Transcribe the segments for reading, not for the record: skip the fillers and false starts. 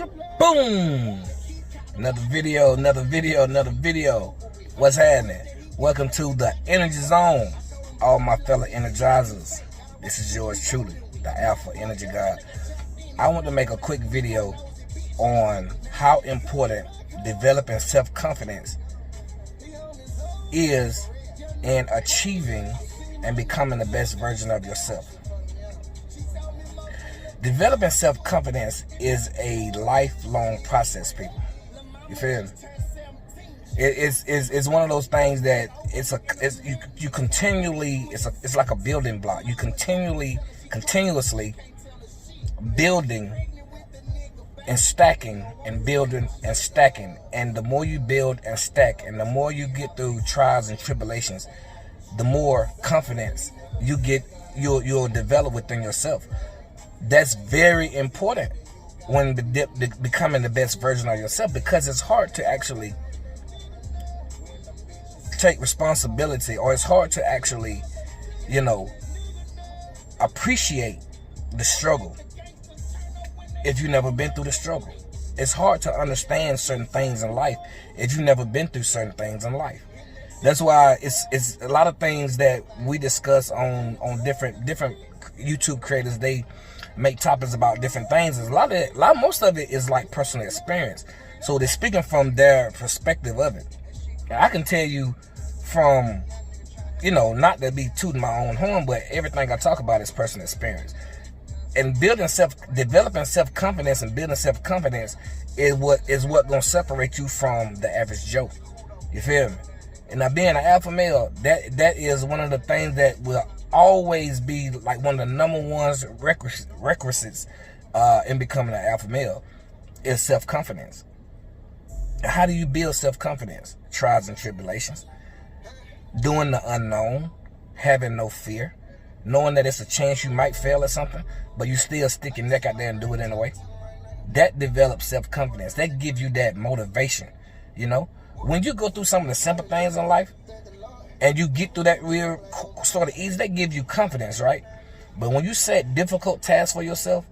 Boom! Another video. What's happening? Welcome to the Energy Zone, all my fellow energizers. This is yours truly, the Alpha Energy God. I want to make a quick video on how important developing self-confidence is in achieving and becoming the best version of yourself. Developing self-confidence is a lifelong process, people. You feel me? It's one of those things that you continually, it's like a building block. You continuously building and stacking and building and stacking. And the more you build and stack, and the more you get through trials and tribulations, the more confidence you'll develop within yourself. That's very important when becoming the best version of yourself, because it's hard to actually take responsibility, or it's hard to actually, appreciate the struggle if you've never been through the struggle. It's hard to understand certain things in life if you've never been through certain things in life. That's why it's a lot of things that we discuss on different YouTube creators. They make topics about different things. Most of it is like personal experience. So they're speaking from their perspective of it. And I can tell you from, not to be tooting my own horn, but everything I talk about is personal experience. And developing self-confidence and building self-confidence is what gonna separate you from the average Joe. You feel me? And now, being an alpha male, that is one of the things that will always be like one of the number one requisites in becoming an alpha male is self-confidence. How do you build self-confidence? Trials and tribulations, doing the unknown, having no fear, knowing that it's a chance you might fail at something, but you still stick your neck out there and do it anyway. That develops self-confidence. That gives you that motivation. When you go through some of the simple things in life and you get through that real sort of easy, that gives you confidence, right? But when you set difficult tasks for yourself,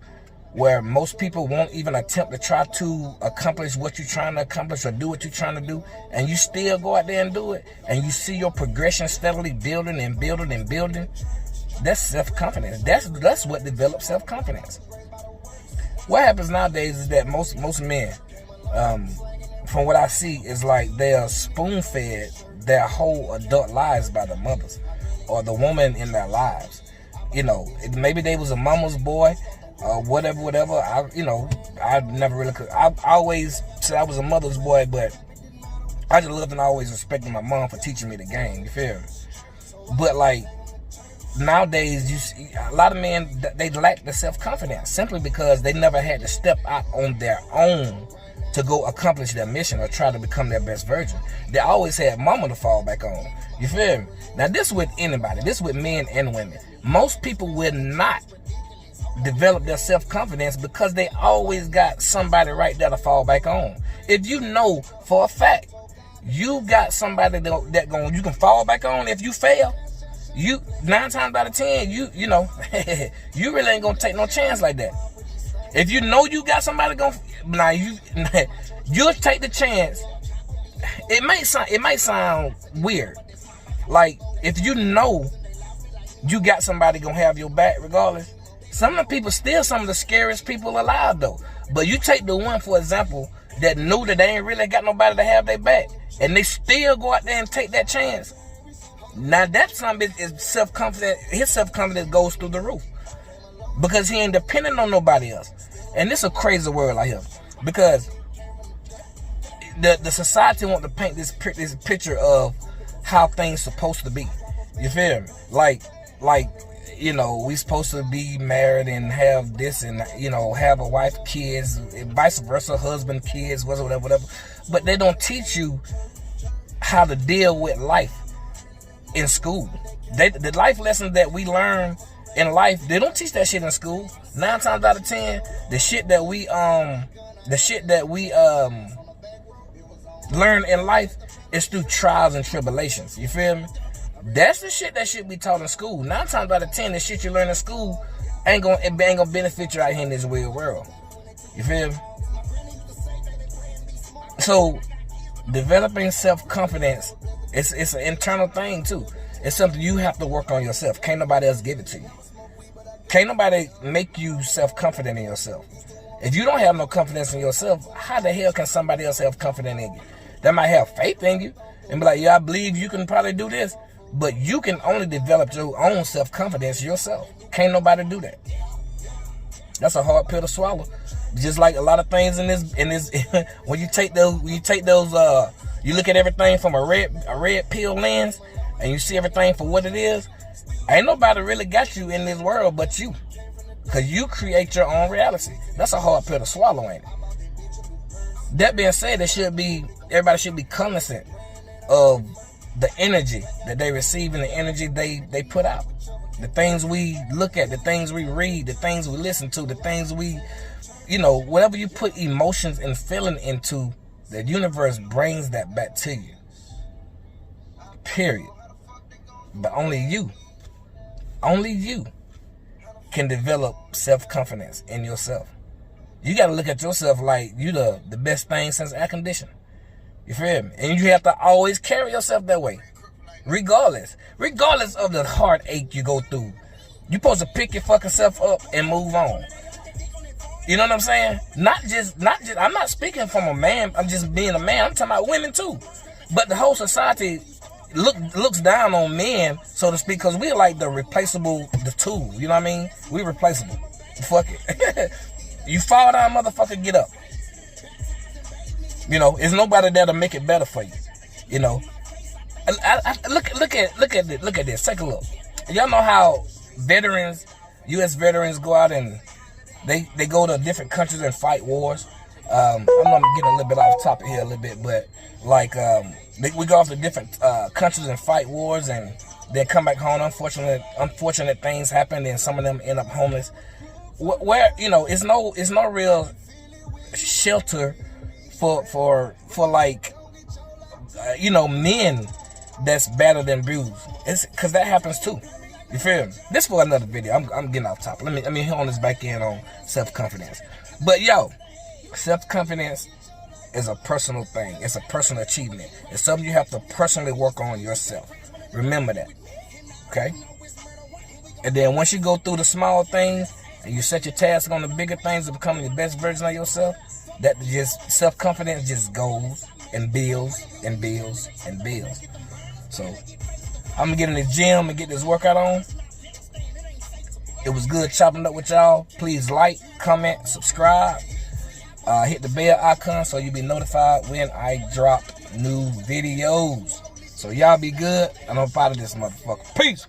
where most people won't even attempt to try to accomplish what you're trying to accomplish or do what you're trying to do, and you still go out there and do it, and you see your progression steadily building and building and building, that's self-confidence. That's what develops self-confidence. What happens nowadays is that most men, from what I see, is like they are spoon-fed their whole adult lives by the mothers or the woman in their lives. Maybe they was a mama's boy, whatever. I never really could. I always said I was a mother's boy, but I just loved and always respected my mom for teaching me the game. You feel me? But like nowadays, you see a lot of men, they lack the self-confidence simply because they never had to step out on their own to go accomplish their mission or try to become their best version. They always had mama to fall back on. You feel me? Now, this with anybody. This with men and women. Most people will not develop their self-confidence because they always got somebody right there to fall back on. If you know for a fact you got somebody that you can fall back on if you fail, 9 times out of 10, you really ain't gonna take no chance like that. If you know you got somebody you'll take the chance. It might sound weird. Like, if you know you got somebody gonna have your back regardless, some of the people still some of the scariest people alive though. But you take the one, for example, that knew that they ain't really got nobody to have their back, and they still go out there and take that chance. Now that somebody is self-confident. His self-confidence goes through the roof because he ain't dependent on nobody else. And this is a crazy world out here, because the society want to paint this picture of how things supposed to be. You feel me? Like we supposed to be married and have this and have a wife, kids, and vice versa, husband, kids, whatever. But they don't teach you how to deal with life in school. The life lessons that we learn in life, they don't teach that shit in school. 9 times out of 10, the shit that we learn in life is through trials and tribulations. You feel me? That's the shit that should be taught in school. 9 times out of 10, the shit you learn in school ain't gonna benefit you out here in this weird world. You feel me? So developing self-confidence, it's an internal thing too. It's something you have to work on yourself. Can't nobody else give it to you. Can't nobody make you self-confident in yourself. If you don't have no confidence in yourself, how the hell can somebody else have confidence in you? They might have faith in you and be like, yeah, I believe you can probably do this. But you can only develop your own self-confidence yourself. Can't nobody do that. That's a hard pill to swallow. Just like a lot of things in this when you take those, you look at everything from a red pill lens and you see everything for what it is. Ain't nobody really got you in this world but you. Because you create your own reality. That's a hard pill to swallow, ain't it? That being said, everybody should be cognizant of the energy that they receive and the energy they put out. The things we look at, the things we read, the things we listen to, the things we, whatever you put emotions and feeling into, the universe brings that back to you. Period. But only you can develop self-confidence in yourself. You got to look at yourself like you the best thing since air conditioning. You feel me? And you have to always carry yourself that way. Regardless of the heartache you go through. You're supposed to pick your fucking self up and move on. You know what I'm saying? Not just, I'm not speaking from a man, I'm just being a man. I'm talking about women too. But the whole society looks down on men, so to speak, because we're like the tool, you know what I mean? We replaceable. Fuck it. You fall down, motherfucker, get up. It's nobody there to make it better for you. Look at this. Take a look. Y'all know how veterans, U.S. veterans go out and they go to different countries and fight wars. I'm gonna get a little bit off topic here a little bit, but like we go off to different countries and fight wars, and they come back home. Unfortunate things happen, and some of them end up homeless. Where it's no real shelter for like men that's battered and bruised. It's because that happens too. You feel me? This for another video. I'm getting off topic. Let me hit on this back end on self-confidence. But self-confidence is a personal thing. It's a personal achievement. It's something you have to personally work on yourself. Remember that. Okay? And then once you go through the small things and you set your task on the bigger things of becoming the best version of yourself, that just self-confidence just goes and builds and builds and builds. So I'm gonna get in the gym and get this workout on. It was good chopping up with y'all. Please like, comment, subscribe. Hit the bell icon so you'll be notified when I drop new videos. So y'all be good, and I'm out of this motherfucker. Peace.